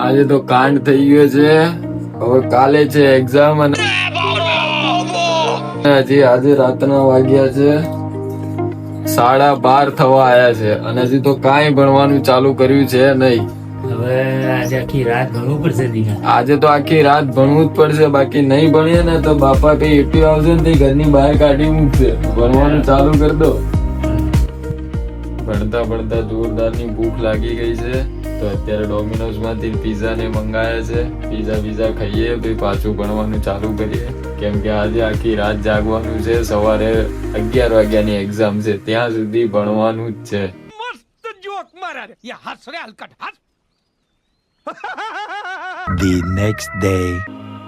આજે તો કાંડ થઈ ગયો છે. હવે કાલે છે એક્ઝામ અને હજી આજે રાતના વાગ્યા છે 12:30 થવા આયા છે અને હજી તો કાંઈ ભણવાનું ચાલુ કર્યું છે નહીં. હવે આજે આખી રાત ભણવું પડશે દીકા. આજે તો આખી રાત ભણવું જ પડશે, બાકી નહીં ભણીએ ને તો બાપા કઈ એટલું આવશે ને ઘરની બહાર કાઢી મૂકશે. ભણવાનું ચાલુ કરી દો. ભણતા ભણતા જોરદારની ભૂખ લાગી ગઈ છે તો અત્યારે ડોમિનોઝ માંથી પીઝા ને મંગાયા છે. પીઝા ખાઈએ પછી પાછું ભણવાનું ચાલુ કરીએ, કેમ કે આજે આખી રાત જાગવાનું છે. સવારે 11 વાગ્યાની એક્ઝામ છે, ત્યાં સુધી ભણવાનું જ છે. The next day.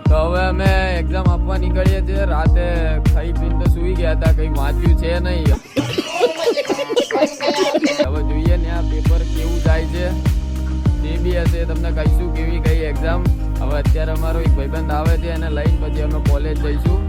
તો હવે અમે એક્ઝામ આપવા નીકળીએ છીએ. રાતે ખાઈ પીને તો સુઈ ગયા હતા, કઈ વાંચ્યું છે નહીં. હવે જોઈએ ને આ પેપર કેવું જાય છે. જે બી હશે તમને કહીશું કેવી કઈ એક્ઝામ. હવે અત્યારે અમારો એક ભાઈબંધ આવે છે, એને લઈને પછી અમે કોલેજ જઈશું.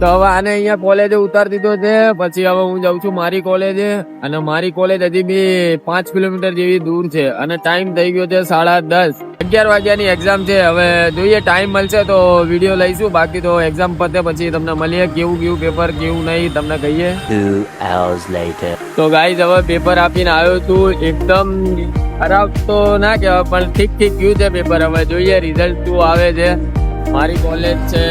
તો હવે આને અહીંયા કોલેજે ઉતારી દીધો છે. પછી હવે હું જાઉં છું મારી કોલેજે, અને મારી કોલેજ હજી બી 5 કિલોમીટર જેવી દૂર છે અને ટાઈમ થઈ ગયો છે 10:30. 11 વાગ્યાની એક્ઝામ છે. હવે જોઈએ ટાઈમ મળશે તો વિડીયો લઈશું, બાકી તો એક્ઝામ પતે પછી તમને મળીએ કેવું ગયું પેપર કેવું નહીં તમને કહીએ. 2 hours later. તો ગાઈઝ હવે પેપર આપીને આવ્યો છું. એકદમ ખરાબ તો ના કહેવાય પણ ઠીક ગયું છે પેપર. હવે જોઈએ રિઝલ્ટ શું આવે છે. મારી કોલેજ છે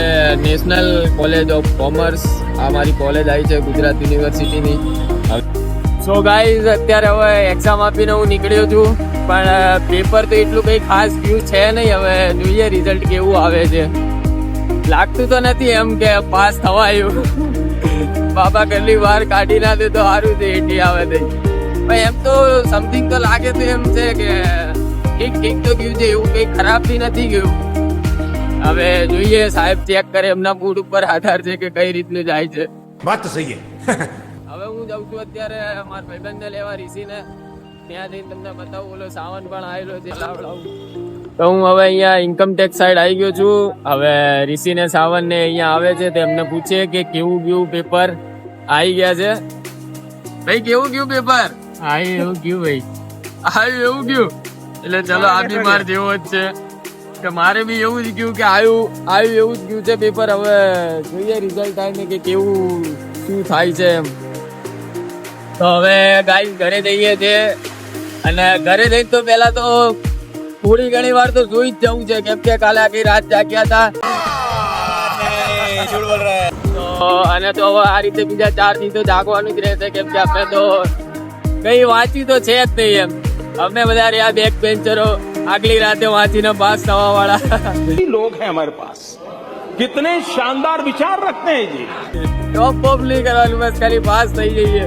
નેશનલ કોલેજ ઓફ કોમર્સ. આ મારી કોલેજ આવી છે ગુજરાત યુનિવર્સિટીની. સો ગાઈઝ અત્યારે હવે એક્ઝામ આપીને હું નીકળ્યો છું, પણ પેપર તો એટલું કંઈ ખાસ ગયું છે નહીં. હવે જોઈએ રિઝલ્ટ કેવું આવે છે. લાગતું તો નથી એમ કે પાસ થવાયું. બાબા કેટલી વાર કાઢી ના દે તો સારું છે, એટી આવે નહીં. પણ એમ તો સમથિંગ તો લાગે તો એમ છે કે ઠીક તો ગયું છે, એવું કંઈ ખરાબ બી નથી ગયું. હવે જોઈએ સાહેબ ચેક કરે, એમના મૂડ ઉપર આધાર છે કે કઈ રીતનું જાય છે. વાત તો સહી છે. હવે હું જાઉં છું અત્યારે મારા ભાઈબંધને લેવા ઋષિને. ત્યાં જઈને તમને બતાવું. ઓલો સાવન પણ આવેલો છે લાવડાવું. તો હું હવે અહીંયા ઇન્કમટેક્સ સાઈડ આવી ગયો છું. હવે ઋષિને સાવન ને અહીંયા આવે છે તો એમને પૂછે કે કેવું ગયું પેપર. આવી ગયા છે ભાઈ, કેવું ગયું પેપર? એવું ગયું ભાઈ, આવ્યું એવું ગયું. એટલે ચલો આ બી માર જેવો જ છે કે મારે બી એવું જ ગયું કે આવ્યું એવું જ ગયું છે પેપર. હવે જોઈએ રિઝલ્ટ આવે ને કે કેવું શું થાય છે એમ. તો હવે ગાઈસ ઘરે જઈએ છે, અને ઘરે જઈને તો પહેલા તો થોડી ઘણી વાર તો જોઈ જ જવું છે, કેમ કે કાલે આખી રાત જાગ્યા હતા. તો અને તો હવે આ રીતે બીજા 4 દી તો જાગવાનું જ રહેશે, કેમ કે આપણે તો કઈ વાંચી તો છે જ નહીં એમ. અમે બધા રહ્યા બેક બેન્ચરો, આગલી રાતે વાંચીને પાસ થવા વાળા लोग हैं हमारे पास, कितने शानदार विचार रखते हैं जी. ટોપ નહીં કરવાનું, બસ ખાલી પાસ થઈ જઈએ,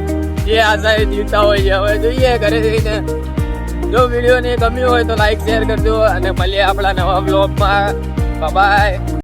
જે આશા એ જીવતા હોય. હવે જોઈએ ઘરે જઈને. જો વિડીયો ને ગમ્યું હોય તો લાઈક શેર કરજો, અને મળીએ આપણા નવા બ્લોગમાં. બાય.